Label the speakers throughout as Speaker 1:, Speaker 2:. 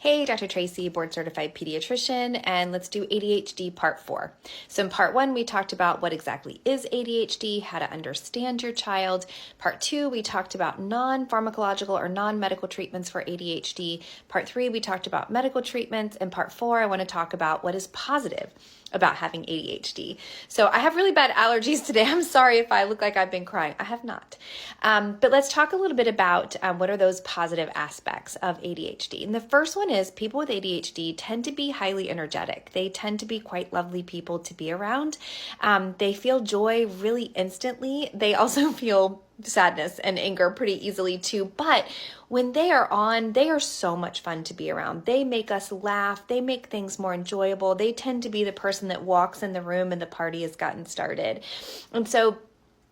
Speaker 1: Hey, Dr. Tracy, board certified pediatrician, and let's do ADHD Part 4. So in Part 1, we talked about what exactly is ADHD, how to understand your child. Part 2, we talked about non-pharmacological or non-medical treatments for ADHD. Part 3, we talked about medical treatments. And Part 4, I want to talk about what is positive about having ADHD. So I have really bad allergies today. I'm sorry if I look like I've been crying. I have not. But let's talk a little bit about what are those positive aspects of ADHD. And the first one is people with ADHD tend to be highly energetic. They tend to be quite lovely people to be around. They feel joy really instantly. They also feel sadness and anger pretty easily too. But when they are on, they are so much fun to be around. They make us laugh. They make things more enjoyable. They tend to be the person that walks in the room and the party has gotten started. And so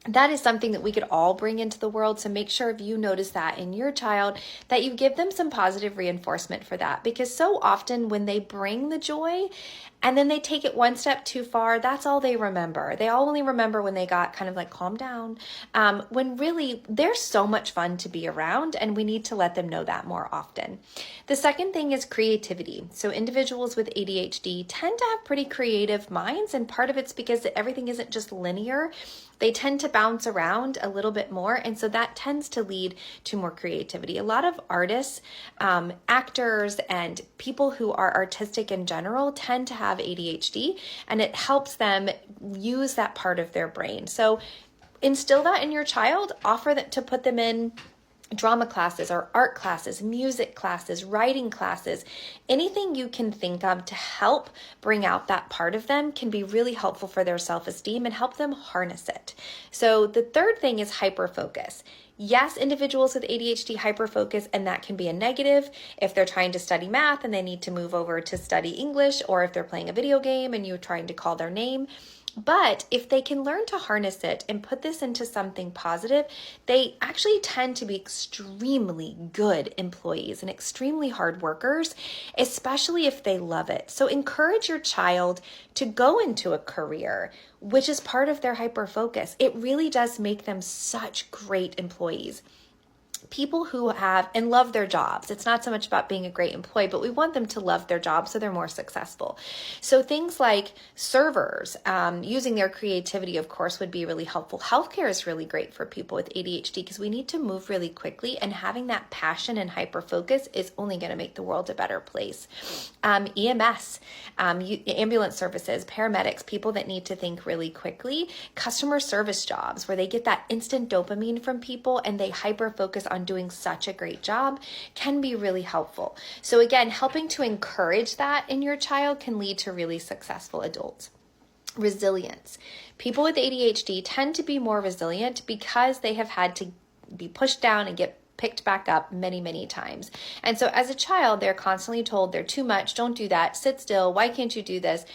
Speaker 1: that is something that we could all bring into the world. So make sure if you notice that in your child, that you give them some positive reinforcement for that. Because so often when they bring the joy and then they take it one step too far, that's all they remember. They all only remember when they got kind of like calm down, when really they're so much fun to be around, and we need to let them know that more often. The second thing is creativity. So individuals with ADHD tend to have pretty creative minds, and part of it's because everything isn't just linear. They tend to bounce around a little bit more, and so that tends to lead to more creativity. A lot of artists, actors, and people who are artistic in general tend to have ADHD, and it helps them use that part of their brain. So instill that in your child, offer that to put them in drama classes or art classes, music classes, writing classes. Anything you can think of to help bring out that part of them can be really helpful for their self-esteem and help them harness it. So the third thing is hyperfocus. Yes, individuals with ADHD hyperfocus, and that can be a negative if they're trying to study math and they need to move over to study English, or if they're playing a video game and you're trying to call their name. But if they can learn to harness it and put this into something positive, they actually tend to be extremely good employees and extremely hard workers, especially if they love it. So encourage your child to go into a career which is part of their hyperfocus. It really does make them such great employees. People who have and love their jobs. It's not so much about being a great employee, but we want them to love their job so they're more successful. So things like servers, using their creativity, of course, would be really helpful. Healthcare is really great for people with ADHD because we need to move really quickly, and having that passion and hyper focus is only going to make the world a better place. EMS, ambulance services, paramedics, people that need to think really quickly, customer service jobs where they get that instant dopamine from people and they hyper focus on doing such a great job can be really helpful. So again, helping to encourage that in your child can lead to really successful adults. Resilience. People with ADHD tend to be more resilient because they have had to be pushed down and get picked back up many, many times. And so as a child, they're constantly told they're too much, don't do that, sit still, why can't you do this?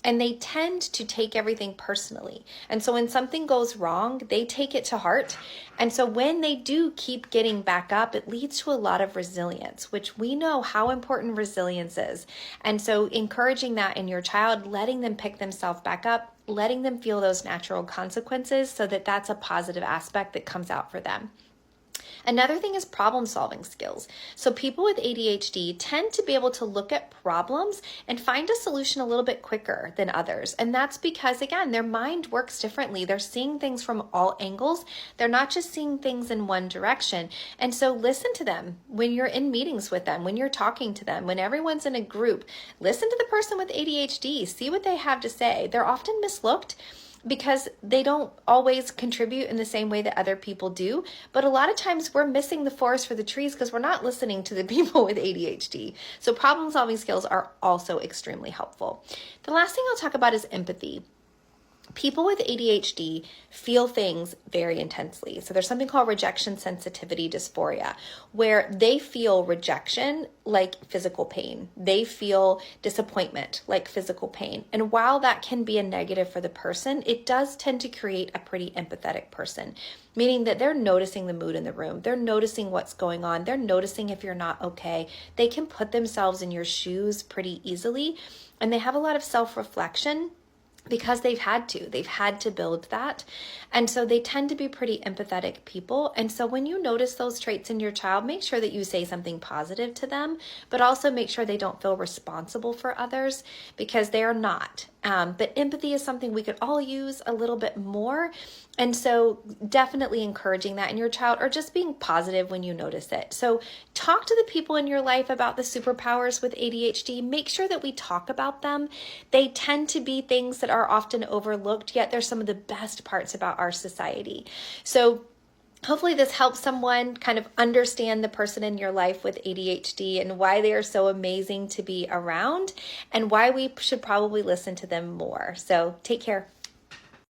Speaker 1: And they tend to take everything personally. And so when something goes wrong, they take it to heart. And so when they do keep getting back up, it leads to a lot of resilience, which we know how important resilience is. And so encouraging that in your child, letting them pick themselves back up, letting them feel those natural consequences so that that's a positive aspect that comes out for them. Another thing is problem-solving skills. So people with ADHD tend to be able to look at problems and find a solution a little bit quicker than others. And that's because, again, their mind works differently. They're seeing things from all angles. They're not just seeing things in one direction. And so listen to them when you're in meetings with them, when you're talking to them, when everyone's in a group. Listen to the person with ADHD. See what they have to say. They're often mislooked because they don't always contribute in the same way that other people do. But a lot of times we're missing the forest for the trees because we're not listening to the people with ADHD. So problem-solving skills are also extremely helpful. The last thing I'll talk about is empathy. People with ADHD feel things very intensely. So there's something called rejection sensitivity dysphoria, where they feel rejection like physical pain. They feel disappointment like physical pain. And while that can be a negative for the person, it does tend to create a pretty empathetic person, meaning that they're noticing the mood in the room. They're noticing what's going on. They're noticing if you're not okay. They can put themselves in your shoes pretty easily, and they have a lot of self-reflection because they've had to build that. And so they tend to be pretty empathetic people. And so when you notice those traits in your child, make sure that you say something positive to them, but also make sure they don't feel responsible for others, because they are not. But empathy is something we could all use a little bit more. And so definitely encouraging that in your child, or just being positive when you notice it. So talk to the people in your life about the superpowers with ADHD. Make sure that we talk about them. They tend to be things that are often overlooked, yet they're some of the best parts about our society. So hopefully this helps someone kind of understand the person in your life with ADHD and why they are so amazing to be around, and why we should probably listen to them more. So take care.